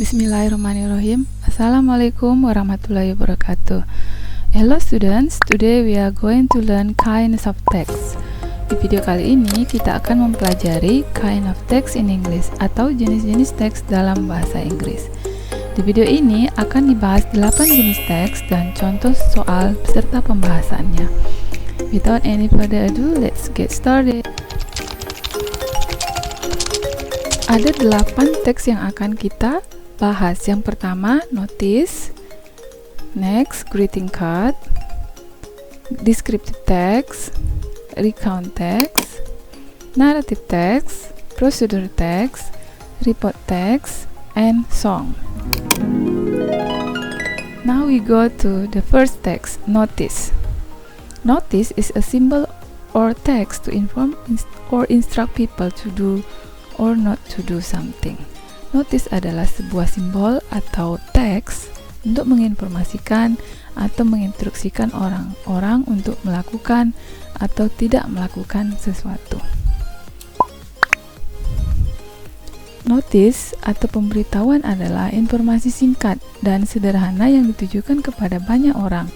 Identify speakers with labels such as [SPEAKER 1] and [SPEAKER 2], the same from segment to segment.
[SPEAKER 1] Bismillahirrahmanirrahim. Assalamualaikum warahmatullahi wabarakatuh. Hello students, today we are going to learn kinds of text. Di video kali ini kita akan mempelajari kind of text in English atau jenis-jenis teks dalam bahasa Inggris. Di video ini akan dibahas 8 jenis teks dan contoh soal beserta pembahasannya. Without any further ado, let's get started. Ada 8 teks yang akan kita bahas. Yang pertama, notice. Next, greeting card. Descriptive text, recount text, narrative text, procedure text, report text, and song. Now we go to the first text, notice. Notice is a symbol or text to inform or instruct people to do or not to do something. Notice adalah sebuah simbol atau teks untuk menginformasikan atau menginstruksikan orang-orang untuk melakukan atau tidak melakukan sesuatu. Notice atau pemberitahuan adalah informasi singkat dan sederhana yang ditujukan kepada banyak orang.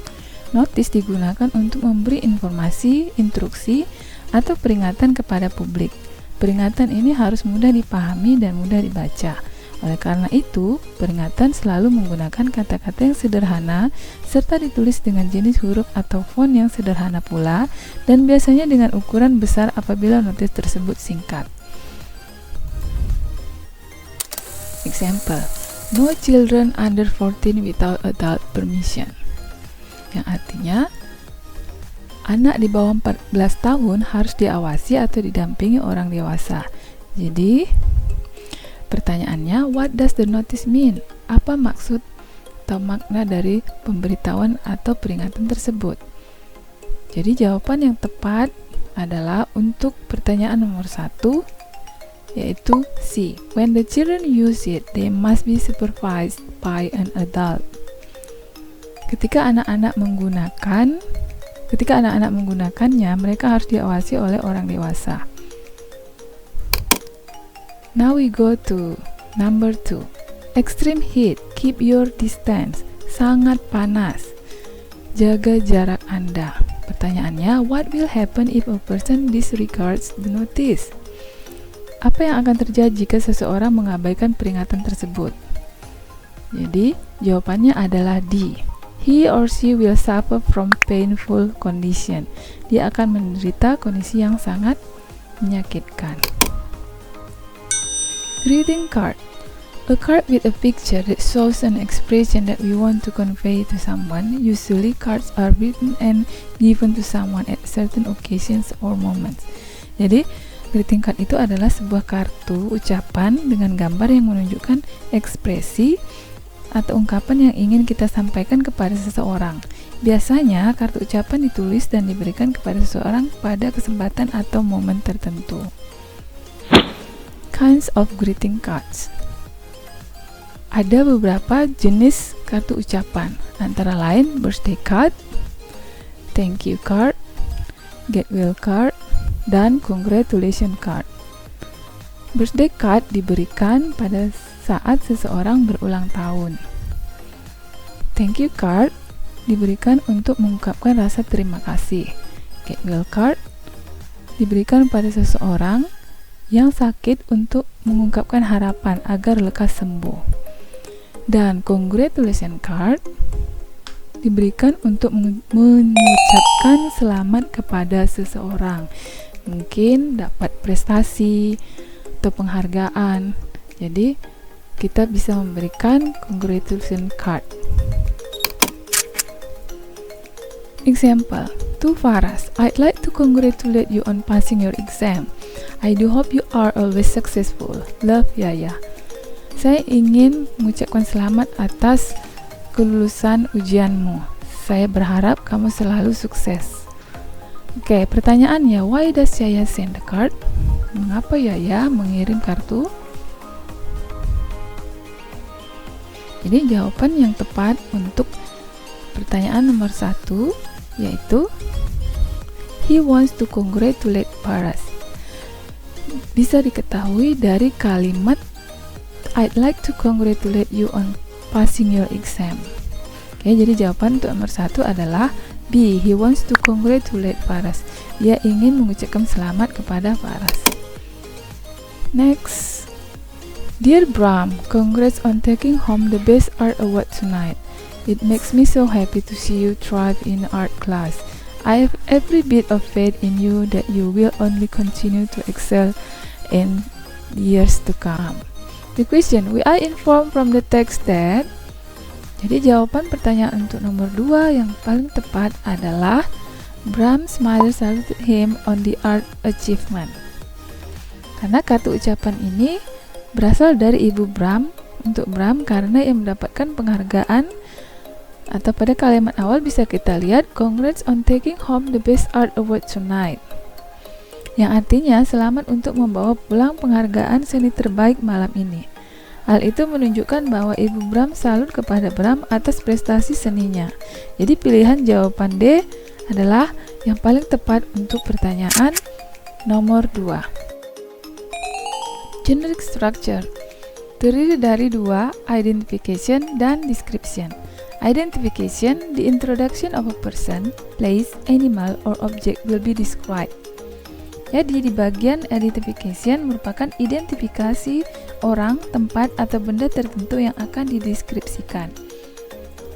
[SPEAKER 1] Notice digunakan untuk memberi informasi, instruksi, atau peringatan kepada publik. Peringatan ini harus mudah dipahami dan mudah dibaca. Oleh karena itu, peringatan selalu menggunakan kata-kata yang sederhana serta ditulis dengan jenis huruf atau font yang sederhana pula dan biasanya dengan ukuran besar apabila notice tersebut singkat. Example, no children under 14 without adult permission. Yang artinya, anak di bawah 14 tahun harus diawasi atau didampingi orang dewasa. Jadi, pertanyaannya, what does the notice mean? Apa maksud atau makna dari pemberitahuan atau peringatan tersebut? Jadi, jawaban yang tepat adalah untuk pertanyaan nomor 1, yaitu C. When the children use it, they must be supervised by an adult. Ketika anak-anak menggunakannya, mereka harus diawasi oleh orang dewasa. Now we go to number 2. Extreme heat, keep your distance. Sangat panas, jaga jarak Anda. Pertanyaannya, what will happen if a person disregards the notice? Apa yang akan terjadi jika seseorang mengabaikan peringatan tersebut? Jadi, jawabannya adalah D. He or she will suffer from painful condition. Dia akan menderita kondisi yang sangat menyakitkan. Greeting card. A card with a picture that shows an expression that we want to convey to someone. Usually cards are written and given to someone at certain occasions or moments. Jadi, greeting card itu adalah sebuah kartu ucapan dengan gambar yang menunjukkan ekspresi atau ungkapan yang ingin kita sampaikan kepada seseorang. Biasanya, kartu ucapan ditulis dan diberikan kepada seseorang pada kesempatan atau momen tertentu. Kinds of greeting cards. Ada beberapa jenis kartu ucapan, antara lain birthday card, thank you card, get well card, dan congratulation card. Birthday card diberikan pada saat seseorang berulang tahun. Thank you card diberikan untuk mengungkapkan rasa terima kasih. Get well card diberikan pada seseorang yang sakit untuk mengungkapkan harapan agar lekas sembuh. Dan congratulation card diberikan untuk mengucapkan selamat kepada seseorang. Mungkin dapat prestasi atau penghargaan. Jadi, kita bisa memberikan congratulation card. Example, to Faras, I'd like to congratulate you on passing your exam. I do hope you are always successful. Love, Yaya. Saya ingin mengucapkan selamat atas kelulusan ujianmu. Saya berharap kamu selalu sukses. Oke, pertanyaannya, why does Yaya send the card? Mengapa Yaya mengirim kartu? Jadi jawaban yang tepat untuk pertanyaan nomor 1 yaitu he wants to congratulate Faras. bisa diketahui dari kalimat I'd like to congratulate you on passing your exam. Oke, jadi jawaban untuk nomor 1 adalah B. He wants to congratulate Faras. Dia ingin mengucapkan selamat kepada Faras. Next. Dear Bram, congrats on taking home the best art award tonight. It makes me so happy to see you thrive in art class. I have every bit of faith in you that you will only continue to excel in years to come. The question, we are informed from the text that. Jadi jawaban pertanyaan untuk nomor 2 yang paling tepat adalah Bram's mother saluted him on the art achievement. Karena kata ucapan ini berasal dari ibu Bram untuk Bram karena ia mendapatkan penghargaan, atau pada kalimat awal bisa kita lihat congrats on taking home the best art award tonight, yang artinya selamat untuk membawa pulang penghargaan seni terbaik malam ini. Hal itu menunjukkan bahwa ibu Bram salut kepada Bram atas prestasi seninya. Jadi pilihan jawaban D adalah yang paling tepat untuk pertanyaan nomor 2. Generic structure terdiri dari 2, identification dan description. Identification, the introduction of a person, place, animal, or object will be described. Jadi di bagian identification merupakan identifikasi orang, tempat, atau benda tertentu yang akan dideskripsikan.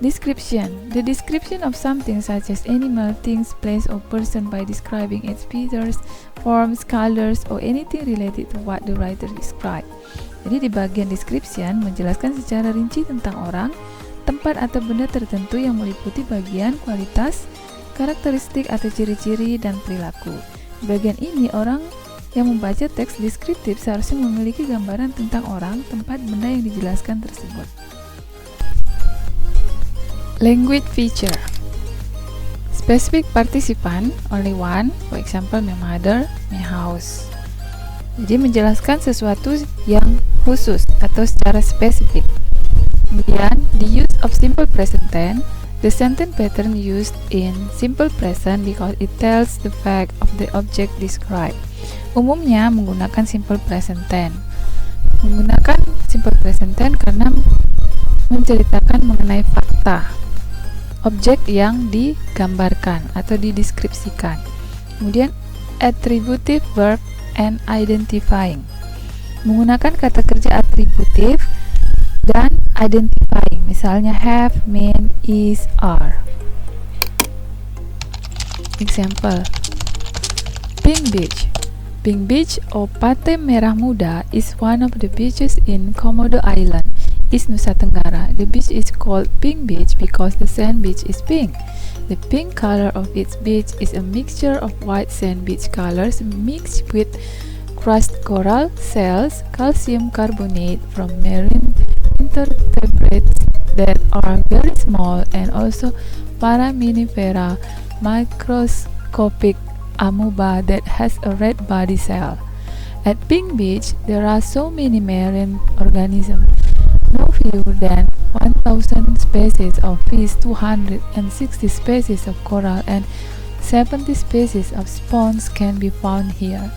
[SPEAKER 1] Description, the description of something such as animal, things, place, or person by describing its features, forms, colors, or anything related to what the writer described. Jadi di bagian description menjelaskan secara rinci tentang orang, tempat, atau benda tertentu yang meliputi bagian kualitas, karakteristik, atau ciri-ciri, dan perilaku. Di bagian ini, orang yang membaca teks deskriptif seharusnya memiliki gambaran tentang orang, tempat, benda yang dijelaskan tersebut. Language feature. Specific participant, only one, for example, my mother, my house. Jadi menjelaskan sesuatu yang khusus atau secara spesifik. Kemudian, the use of simple present tense. The sentence pattern used in simple present because it tells the fact of the object described. Umumnya menggunakan simple present tense. Menggunakan simple present tense karena menceritakan mengenai fakta objek yang digambarkan atau dideskripsikan. Kemudian attributive verb and identifying. Menggunakan kata kerja atributif dan identifying, misalnya have, mean, is, are. Example, Pink Beach. Pink Beach or Pantai Merah Muda is one of the beaches in Komodo Island, East Nusa Tenggara. The beach is called Pink Beach because the sand beach is pink. The pink color of its beach is a mixture of white sand beach colors mixed with crushed coral shells, calcium carbonate from marine invertebrates that are very small, and also Foraminifera microscopic amoeba that has a red body cell. At Pink Beach, there are so many marine organisms, no fewer than 1,000 species of fish, 260 species of coral, and 70 species of spawns can be found here.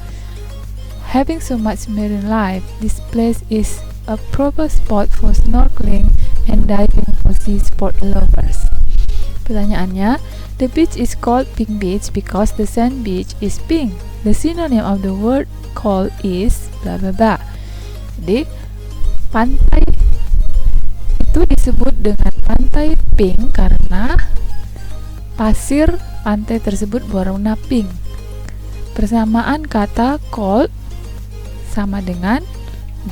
[SPEAKER 1] Having so much marine life, this place is a proper spot for snorkeling and diving for sea sport lovers. Pertanyaannya, the beach is called Pink Beach because the sand beach is pink. The synonym of the word called is blah blah blah. Jadi, pantai itu disebut dengan pantai pink karena pasir pantai tersebut berwarna pink. Persamaan kata called sama dengan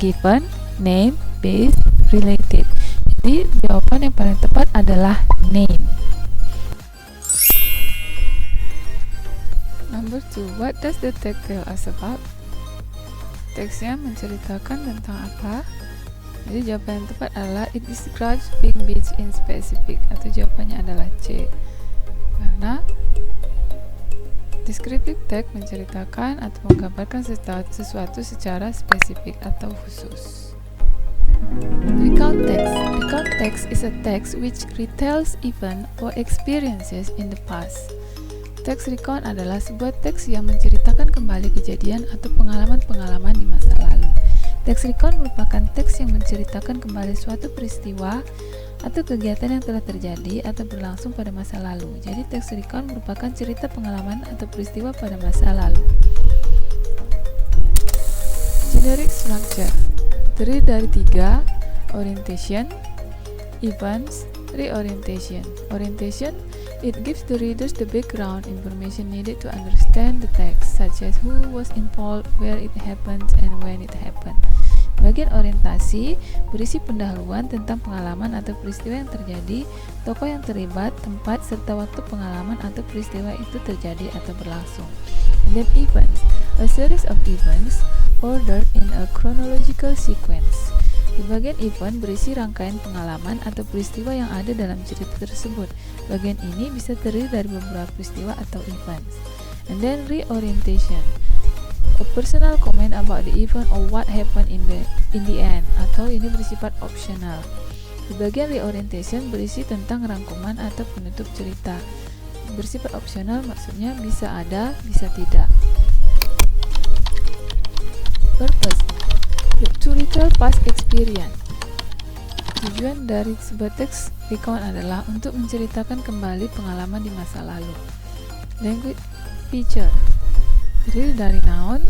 [SPEAKER 1] given, name, based, related. Jadi jawaban yang paling tepat adalah name. Number 2, what does the text tell us about? Teksnya menceritakan tentang apa? Jadi jawaban yang tepat adalah it describes Pink Beach in specific, atau jawabannya adalah C. Karena descriptive text menceritakan atau menggambarkan sesuatu secara spesifik atau khusus. Recount text. Recount text is a text which retells events or experiences in the past. Teks recount adalah sebuah teks yang menceritakan kembali kejadian atau pengalaman-pengalaman di masa lalu. Teks recount merupakan teks yang menceritakan kembali suatu peristiwa atau kegiatan yang telah terjadi atau berlangsung pada masa lalu. Jadi teks recount merupakan cerita pengalaman atau peristiwa pada masa lalu. Generic structure terdiri dari 3: orientation, events, reorientation. Orientation, it gives the readers the background information needed to understand the text, such as who was involved, where it happened, and when it happened. Bagian orientasi berisi pendahuluan tentang pengalaman atau peristiwa yang terjadi, tokoh yang terlibat, tempat, serta waktu pengalaman atau peristiwa itu terjadi atau berlangsung. And then events, a series of events ordered in a chronological sequence. Di bagian event berisi rangkaian pengalaman atau peristiwa yang ada dalam cerita tersebut. Bagian ini bisa terdiri dari beberapa peristiwa atau events. And then reorientation, a personal comment about the event or what happened in the end, atau ini bersifat optional. Di bagian reorientation berisi tentang rangkuman atau penutup cerita. Bersifat opsional maksudnya bisa ada, bisa tidak. Purpose, to retell past experience. Tujuan dari sebuah teks recount adalah untuk menceritakan kembali pengalaman di masa lalu. Language feature terdiri dari noun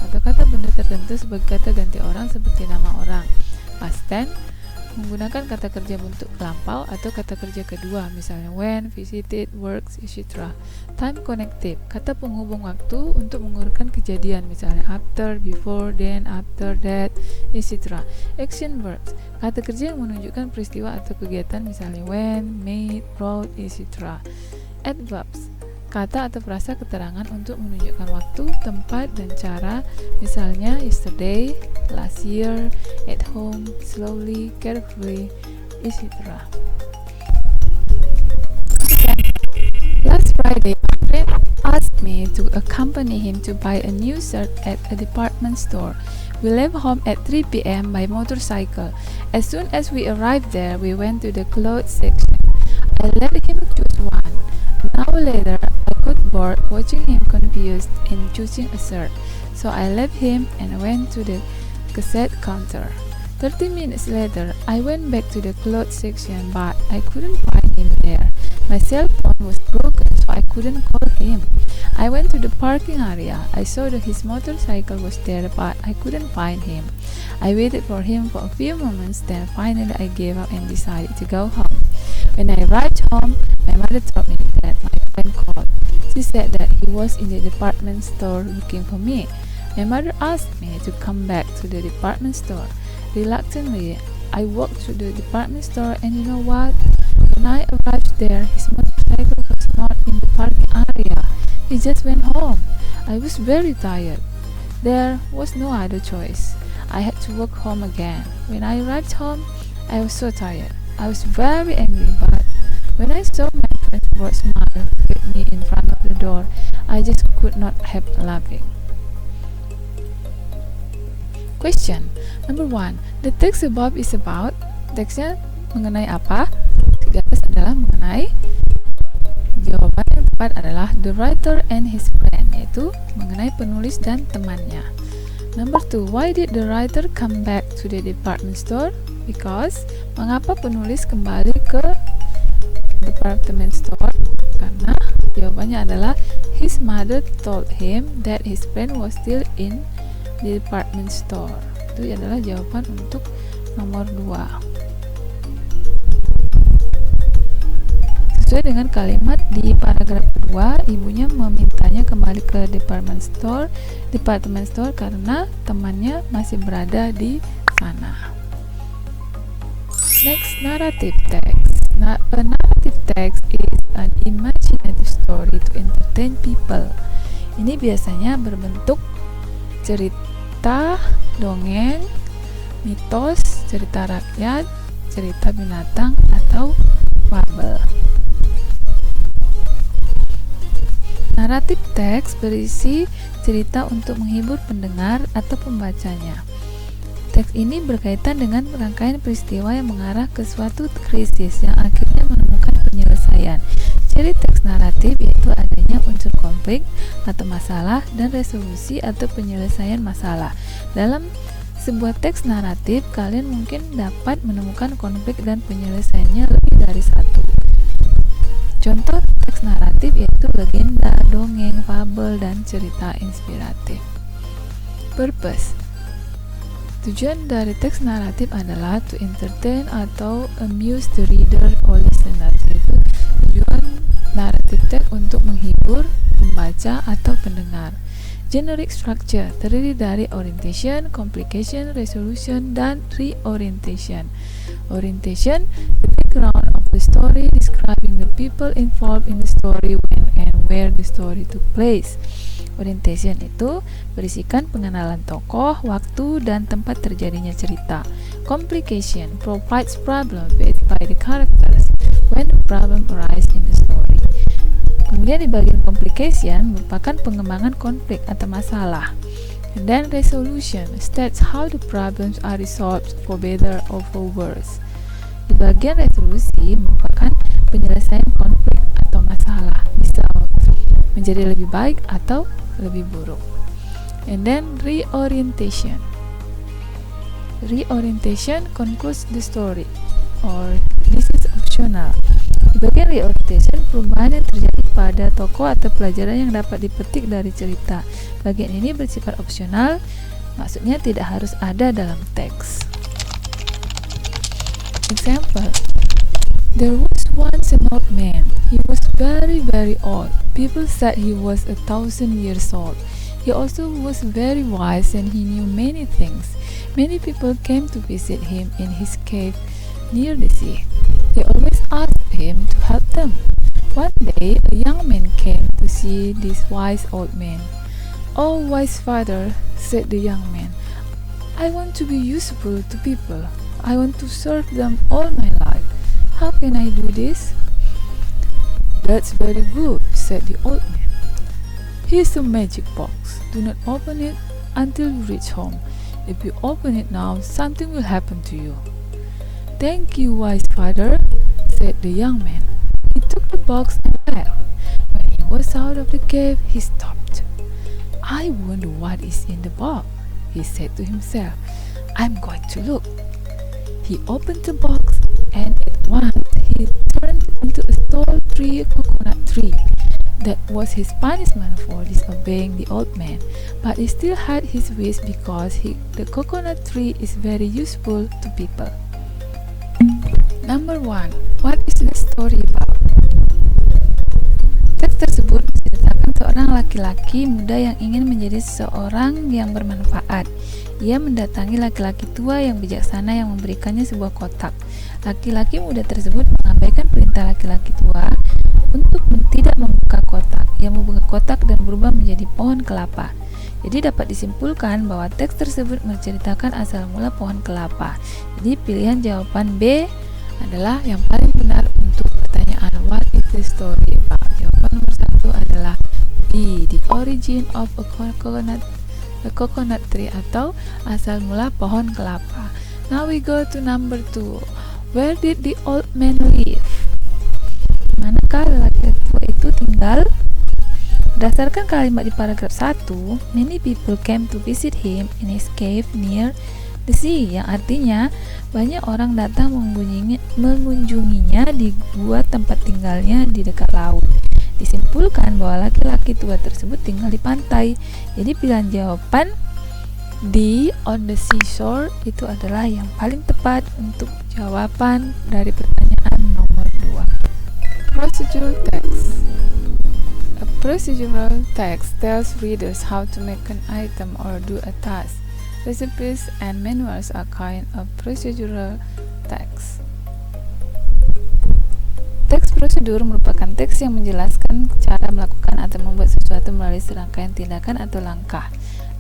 [SPEAKER 1] atau kata benda tertentu sebagai kata ganti orang seperti nama orang. Past tense menggunakan kata kerja bentuk lampau atau kata kerja kedua, misalnya when, visited, works, etc. Time connective, kata penghubung waktu untuk mengurutkan kejadian, misalnya after, before, then, after, that, etc. Action verbs, kata kerja yang menunjukkan peristiwa atau kegiatan, misalnya when, made, wrote, etc. Adverbs, kata atau frasa keterangan untuk menunjukkan waktu, tempat, dan cara, misalnya yesterday, last year, at home, slowly, carefully, etc. Last Friday, my friend asked me to accompany him to buy a new shirt at a department store. We left home at 3 p.m. by motorcycle. As soon as we arrived there, we went to the clothes section. I let him choose one. An hour later, I got bored watching him confused in choosing a shirt, so I left him and went to the cassette counter. 30 minutes later, I went back to the clothes section, but I couldn't find him there. My cell phone was broken, so I couldn't call him. I went to the parking area. I saw that his motorcycle was there, but I couldn't find him. I waited for him for a few moments, then finally I gave up and decided to go home. When I arrived home, my mother told me that my friend called. She said that he was in the department store looking for me. My mother asked me to come back to the department store. Reluctantly, I walked to the department store, and you know what? When I arrived there, his motorcycle was not in the parking area. He just went home. I was very tired. There was no other choice. I had to walk home again. When I arrived home, I was so tired. I was very angry, but when I saw my friend's broad smile with me in front of the door, I just could not help laughing. Question number 1. The text above is about. Teksnya mengenai apa? Di atas adalah mengenai. Jawaban yang tepat adalah the writer and his friend, yaitu mengenai penulis dan temannya. Number 2. Why did the writer come back to the department store? Because, mengapa penulis kembali ke department store? Karena jawabannya adalah his mother told him that his friend was still in the department store. Itu adalah jawaban untuk nomor 2. Sesuai dengan kalimat di paragraf kedua, ibunya memintanya kembali ke department store karena temannya masih berada di sana. Next, narrative text. A narrative text is an imaginative story to entertain people. Ini biasanya berbentuk cerita, dongeng, mitos, cerita rakyat, cerita binatang, atau fabel. Narrative text berisi cerita untuk menghibur pendengar atau pembacanya. Teks ini berkaitan dengan rangkaian peristiwa yang mengarah ke suatu krisis yang akhirnya menemukan penyelesaian. Ciri teks naratif yaitu adanya adanya unsur konflik atau masalah dan resolusi atau penyelesaian masalah. Dalam sebuah teks naratif, kalian mungkin dapat menemukan konflik dan penyelesaiannya lebih dari satu. Contoh teks naratif yaitu legenda, dongeng, fabel, dan cerita inspiratif. Purpose. Tujuan dari teks naratif adalah to entertain atau amuse the reader or listener, yaitu tujuan naratif teks untuk menghibur pembaca atau pendengar. Generic structure terdiri dari orientation, complication, resolution, dan reorientation. Orientation, the background of the story describing the people involved in the story, when and where the story took place. Orientation itu berisikan pengenalan tokoh, waktu, dan tempat terjadinya cerita. Complication provides problem faced by the characters when the problem arises in the story. Kemudian di bagian complication merupakan pengembangan konflik atau masalah. And then resolution states how the problems are resolved for better or for worse. Di bagian resolusi merupakan penyelesaian konflik atau masalah, misal menjadi lebih baik atau lebih buruk. And then reorientation. Reorientation concludes the story, or this is optional. Di bagian reorientation, perubahan yang terjadi pada tokoh atau pelajaran yang dapat dipetik dari cerita. Bagian ini bersifat opsional, maksudnya tidak harus ada dalam teks. Example. There was once an old man. He was very, very old. People said he was 1,000 years old. He also was very wise and he knew many things. Many people came to visit him in his cave near the sea. They always asked him to help them. One day, a young man came to see this wise old man. "Oh, wise father," said the young man, "I want to be useful to people. I want to serve them all my life. How can I do this?" "That's very good," said the old man. "Here's a magic box. Do not open it until you reach home. If you open it now, something will happen to you." "Thank you, wise father," said the young man. He took the box and left. When he was out of the cave, he stopped. "I wonder what is in the box," he said to himself. "I'm going to look." He opened the box and at once he turned into a tall coconut tree. That was his punishment for disobeying the old man, but he still had his wish because the coconut tree is very useful to people. Number 1. What is the story about? Teks tersebut menceritakan seorang laki-laki muda yang ingin menjadi seseorang yang bermanfaat. Ia mendatangi laki-laki tua yang bijaksana yang memberikannya sebuah kotak. Laki-laki muda tersebut mengabaikan perintah laki-laki tua untuk tidak membuka kotak. Ia membuka kotak dan berubah menjadi pohon kelapa. Jadi dapat disimpulkan bahwa teks tersebut menceritakan asal mula pohon kelapa. Jadi pilihan jawaban B adalah yang paling benar untuk pertanyaan what is the story about. Jawaban nomor 1 adalah B, the origin of a coconut tree atau asal mula pohon kelapa. Now we go to number 2. Where did the old man live? Manakah lelaki tua itu tinggal? Berdasarkan kalimat di paragraf 1, many people came to visit him in his cave near the sea, yang artinya banyak orang datang mengunjunginya di gua tempat tinggalnya di dekat laut. Disimpulkan bahwa laki-laki tua tersebut tinggal di pantai. Jadi pilihan jawaban D, on the seashore, itu adalah yang paling tepat untuk jawaban dari pertanyaan nomor 2. Procedure text. A procedural text tells readers how to make an item or do a task. Recipes and manuals are kind of procedural text. Teks prosedur merupakan teks yang menjelaskan cara melakukan atau membuat sesuatu melalui serangkaian tindakan atau langkah.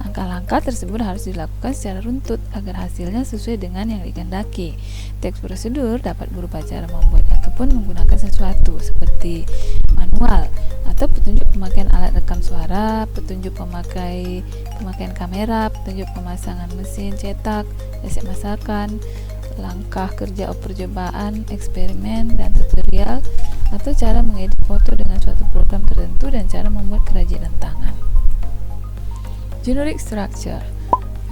[SPEAKER 1] Langkah-langkah tersebut harus dilakukan secara runtut agar hasilnya sesuai dengan yang dikehendaki. Teks prosedur dapat berupa cara membuat ataupun menggunakan sesuatu seperti manual atau petunjuk pemakaian alat rekam suara, petunjuk pemakaian kamera, petunjuk pemasangan mesin cetak, resep masakan, langkah kerja percobaan, eksperimen, dan tutorial, atau cara mengedit foto dengan suatu program tertentu, dan cara membuat kerajinan tangan. Generic structure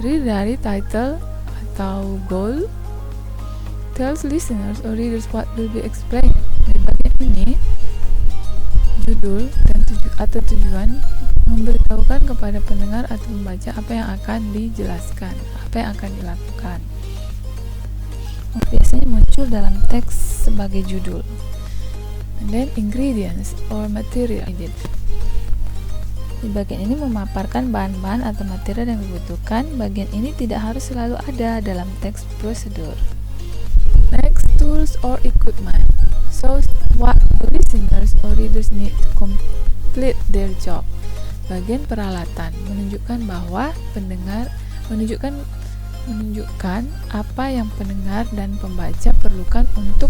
[SPEAKER 1] terdiri dari title atau goal, tells listeners or readers what will be explained. Di bagian ini, judul dan atau tujuan memberitahukan kepada pendengar atau pembaca apa yang akan dijelaskan, apa yang akan dilakukan. Biasanya muncul dalam teks sebagai judul. And then ingredients or material needed. Di bagian ini memaparkan bahan-bahan atau material yang dibutuhkan. Bagian ini tidak harus selalu ada dalam teks prosedur. Next, tools or equipment. So, what the listeners or readers need to complete their job. Bagian peralatan menunjukkan bahwa pendengar menunjukkan apa yang pendengar dan pembaca perlukan untuk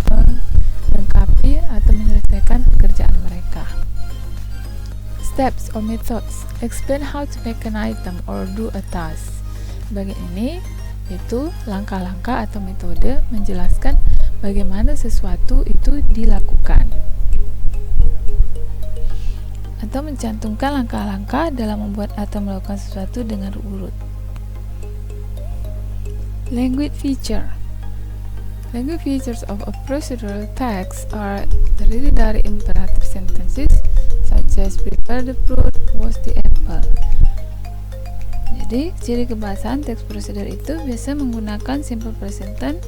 [SPEAKER 1] melengkapi atau menyelesaikan pekerjaan mereka. Steps or methods explain how to make an item or do a task. Bagian ini yaitu langkah-langkah atau metode menjelaskan bagaimana sesuatu itu dilakukan, atau mencantumkan langkah-langkah dalam membuat atau melakukan sesuatu dengan urut. Language feature. Language features of a procedural text are terdiri dari imperative sentences such as prepare the fruit, wash the apple. Jadi, ciri kebahasaan teks prosedur itu biasa menggunakan simple present tense.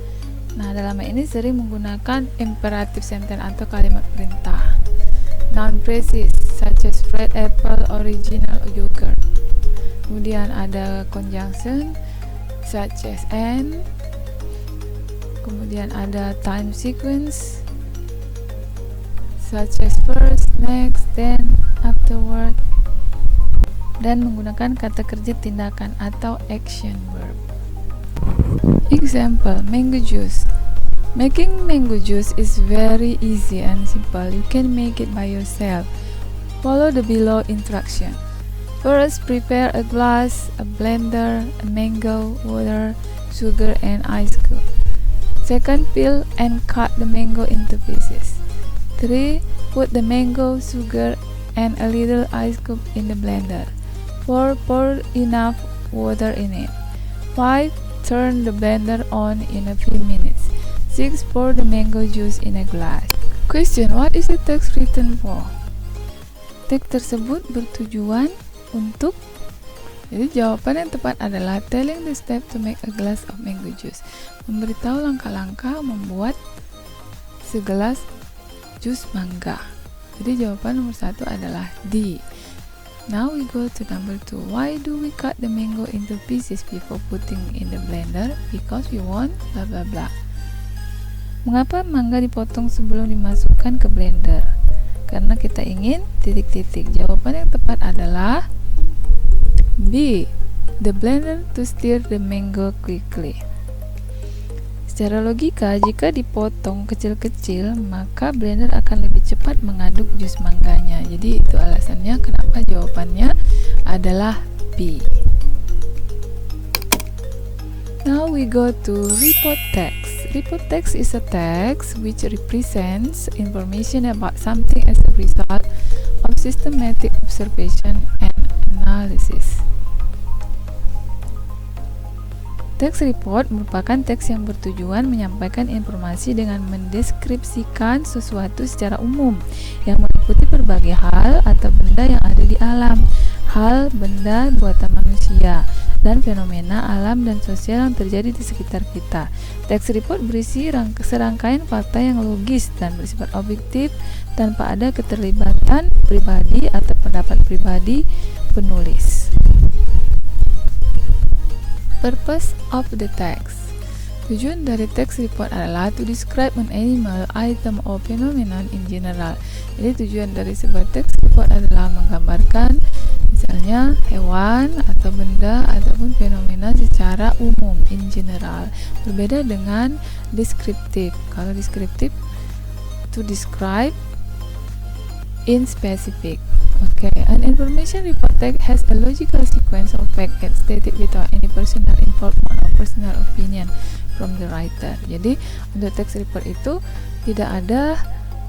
[SPEAKER 1] Nah, dalam hal ini sering menggunakan imperative sentence atau kalimat perintah. Noun phrases such as fried apple, original yogurt. Kemudian ada conjunction such as and. Kemudian ada time sequence such as first, next, then, afterward, dan menggunakan kata kerja tindakan atau action verb. Example, mango juice. Making mango juice is very easy and simple. You can make it by yourself. Follow the below instruction. First, prepare a glass, a blender, a mango, water, sugar, and ice cube. Second, peel and cut the mango into pieces. 3. Put the mango, sugar, and a little ice cube in the blender. 4. Pour enough water in it. 5. Turn the blender on in a few minutes. 6. Pour the mango juice in a glass. Question: what is the text written for? Teks tersebut bertujuan untuk. Jadi jawaban yang tepat adalah telling the step to make a glass of mango juice. Memberitahu langkah-langkah membuat segelas jus mangga. Jadi jawaban nomor 1 adalah D. Now we go to number 2. Why do we cut the mango into pieces before putting in the blender? Because we want blah blah blah. Mengapa mangga dipotong sebelum dimasukkan ke blender? Karena kita ingin titik-titik. Jawaban yang tepat adalah B. The blender to stir the mango quickly. Secara logika, jika dipotong kecil-kecil, maka blender akan lebih cepat mengaduk jus mangganya. Jadi itu alasannya kenapa jawabannya adalah B. Now we go to report text. Report text is a text which represents information about something as a result of systematic observation and analysis. Teks report merupakan teks yang bertujuan menyampaikan informasi dengan mendeskripsikan sesuatu secara umum yang meliputi berbagai hal atau benda yang ada di alam, hal, benda, buatan manusia, dan fenomena alam dan sosial yang terjadi di sekitar kita. Teks report berisi serangkaian fakta yang logis dan bersifat objektif tanpa ada keterlibatan pribadi atau pendapat pribadi penulis. Purpose of the text. Tujuan dari teks report adalah to describe an animal, item, or phenomenon in general. Jadi tujuan dari sebuah teks report adalah menggambarkan misalnya hewan atau benda ataupun fenomena secara umum, in general. Berbeda dengan deskriptif. Kalau deskriptif to describe in specific. Okay, an information report text has a logical sequence of facts stated without any personal involvement or personal opinion from the writer. Jadi untuk teks report itu tidak ada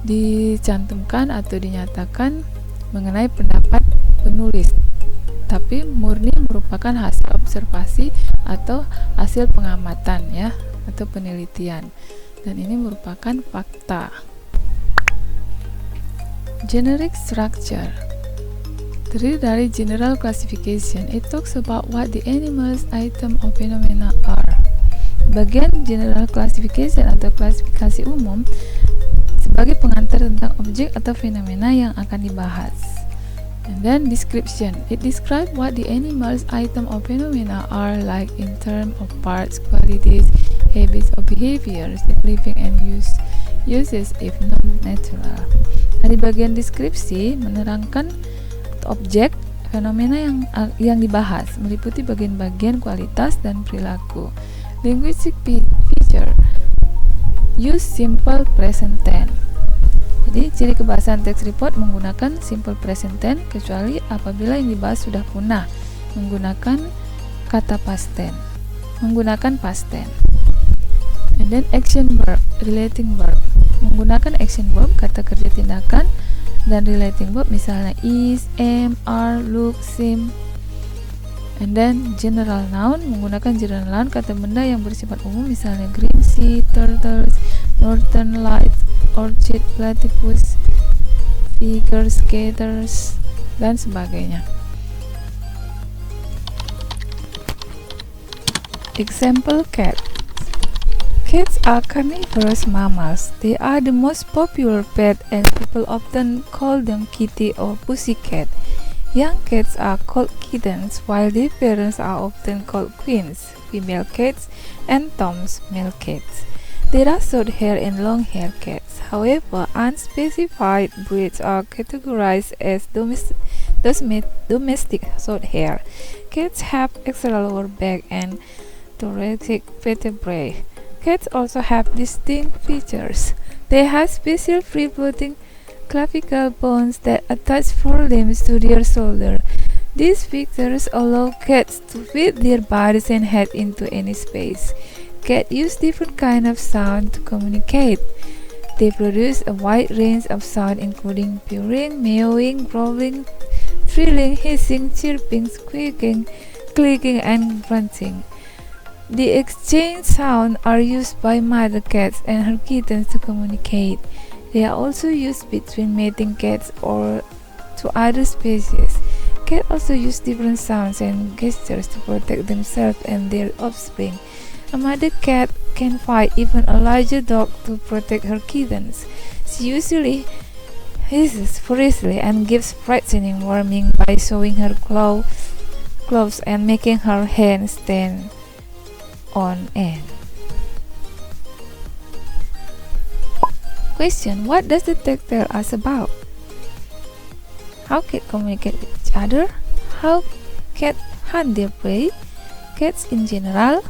[SPEAKER 1] dicantumkan atau dinyatakan mengenai pendapat penulis, tapi murni merupakan hasil observasi atau hasil pengamatan ya, atau penelitian, dan ini merupakan fakta. Generic structure terdiri dari general classification. It talks about what the animals, item, or phenomena are. Bagian general classification atau klasifikasi umum sebagai pengantar tentang objek atau fenomena yang akan dibahas. And then description. It describes what the animals, item, or phenomena are like in terms of parts, qualities, habits, or behaviors, if living and uses if non-natural. Di bagian deskripsi menerangkan objek, fenomena yang dibahas, meliputi bagian-bagian kualitas dan perilaku. Linguistic feature. Use simple present tense. Jadi ciri kebahasaan text report menggunakan simple present tense kecuali apabila yang dibahas sudah punah, menggunakan kata past tense, menggunakan past tense. And then action verb, relating verb, menggunakan action verb, kata kerja tindakan, dan relating verb misalnya is, am, are, look, seem. And then general noun, menggunakan general noun, kata benda yang bersifat umum misalnya green sea, turtles, northern lights, orchid, platypus, figure skaters, dan sebagainya. Example cat. Cats are carnivorous mammals. They are the most popular pet and people often call them kitty or pussycat. Young cats are called kittens while their parents are often called queens, female cats, and toms, male cats. There are short hair and long hair cats. However, unspecified breeds are categorized as domestic short hair. Cats have extra lower back and thoracic vertebrae. Cats also have distinct features. They have special free-floating clavicle bones that attach forelimbs to their shoulder. These features allow cats to fit their bodies and head into any space. Cats use different kinds of sound to communicate. They produce a wide range of sound including purring, meowing, growling, trilling, hissing, chirping, squeaking, clicking, and grunting. The exchange sounds are used by mother cats and her kittens to communicate. They are also used between mating cats or to other species. Cats also use different sounds and gestures to protect themselves and their offspring. A mother cat can fight even a larger dog to protect her kittens. She usually hisses furiously and gives frightening warning by showing her claws and making her hands stand on end. Question: what does the text tell us about? How cats communicate with each other? How cats hunt their prey? Cats in general?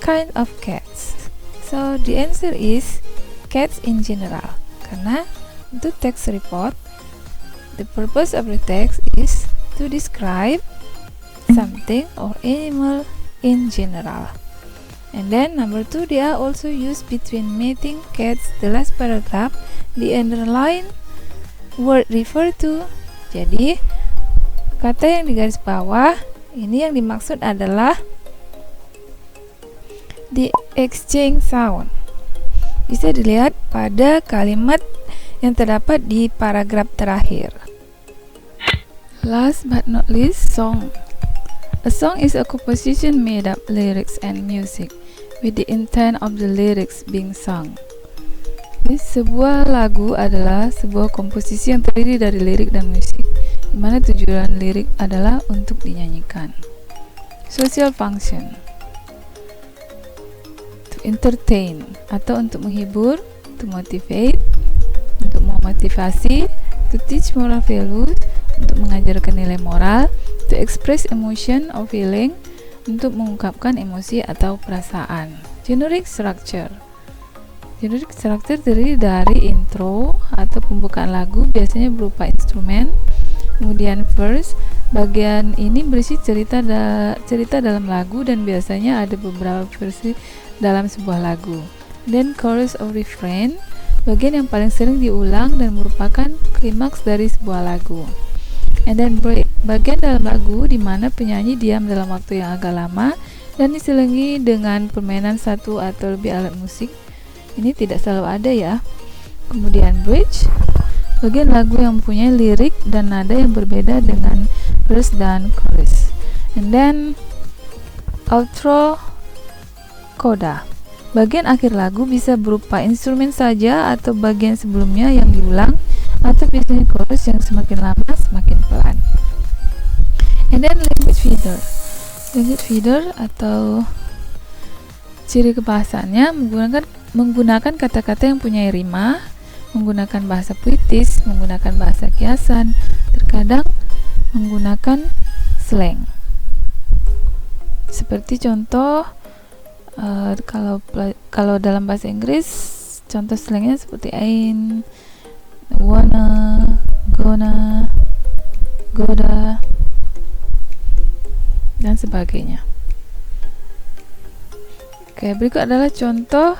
[SPEAKER 1] Kind of cats. So the answer is cats in general. Karena untuk text report, the purpose of the text is to describe something or animal in general. And then number 2, they are also used between mating cats. The last paragraph, the underline word refer to. Jadi kata yang di garis bawah ini yang dimaksud adalah the exchange sound. Bisa dilihat pada kalimat yang terdapat di paragraf terakhir. Last but not least, song. A song is a composition made up lyrics and music with the intent of the lyrics being sung. Jadi, sebuah lagu adalah sebuah komposisi yang terdiri dari lirik dan musik, di mana tujuan lirik adalah untuk dinyanyikan. Social function: to entertain atau untuk menghibur, to motivate, untuk memotivasi, to teach moral values, untuk mengajarkan nilai moral, to express emotion or feeling, untuk mengungkapkan emosi atau perasaan. Generic structure. Generic structure terdiri dari intro atau pembukaan lagu, biasanya berupa instrumen, kemudian verse. Bagian ini berisi cerita dalam lagu dan biasanya ada beberapa versi dalam sebuah lagu. Then chorus or refrain. bagian yang paling sering diulang dan merupakan klimaks dari sebuah lagu. And then break, bagian dalam lagu di mana penyanyi diam dalam waktu yang agak lama dan diselingi dengan permainan satu atau lebih alat musik. Ini tidak selalu ada ya. Kemudian bridge, bagian lagu yang mempunyai lirik dan nada yang berbeda dengan verse dan chorus. And then outro, coda, bagian akhir lagu bisa berupa instrumen saja atau bagian sebelumnya yang diulang, atau biasanya chorus yang semakin lama semakin pelan. And then language feeder atau ciri kebahasaannya menggunakan kata-kata yang punya rima, menggunakan bahasa puitis, menggunakan bahasa kiasan, terkadang menggunakan slang. Seperti contoh, kalau dalam bahasa Inggris, contoh slangnya seperti ain't, wanna, gonna, goda, dan sebagainya. Oke, berikut adalah contoh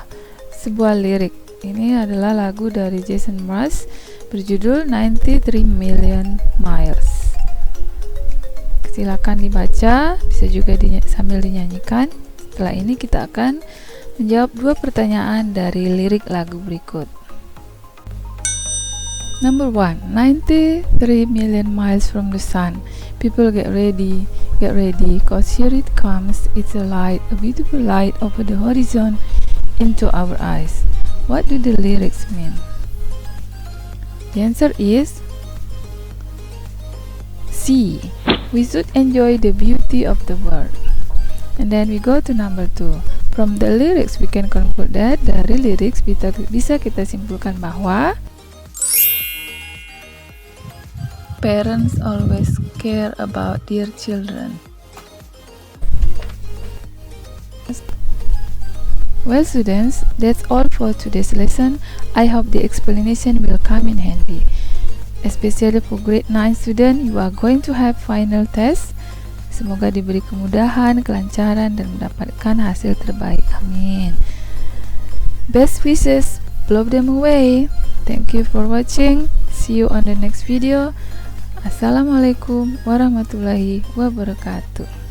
[SPEAKER 1] sebuah lirik. Ini adalah lagu dari Jason Mraz berjudul 93 Million Miles. Silakan dibaca, bisa juga sambil dinyanyikan. Setelah ini kita akan menjawab 2 pertanyaan dari lirik lagu berikut. Number 1, 93 million miles from the sun. People get ready, cause here it comes. It's a light, a beautiful light over the horizon into our eyes. What do the lyrics mean? The answer is C. We should enjoy the beauty of the world. And then we go to number 2. From the lyrics we can conclude that, dari lyrics bisa kita simpulkan bahwa parents always care about their children. Well students, that's all for today's lesson. I hope the explanation will come in handy. Especially for grade 9 student, you are going to have final test. Semoga diberi kemudahan, kelancaran, dan mendapatkan hasil terbaik. Amin. Best wishes, blow them away. Thank you for watching. See you on the next video. Assalamualaikum warahmatullahi wabarakatuh.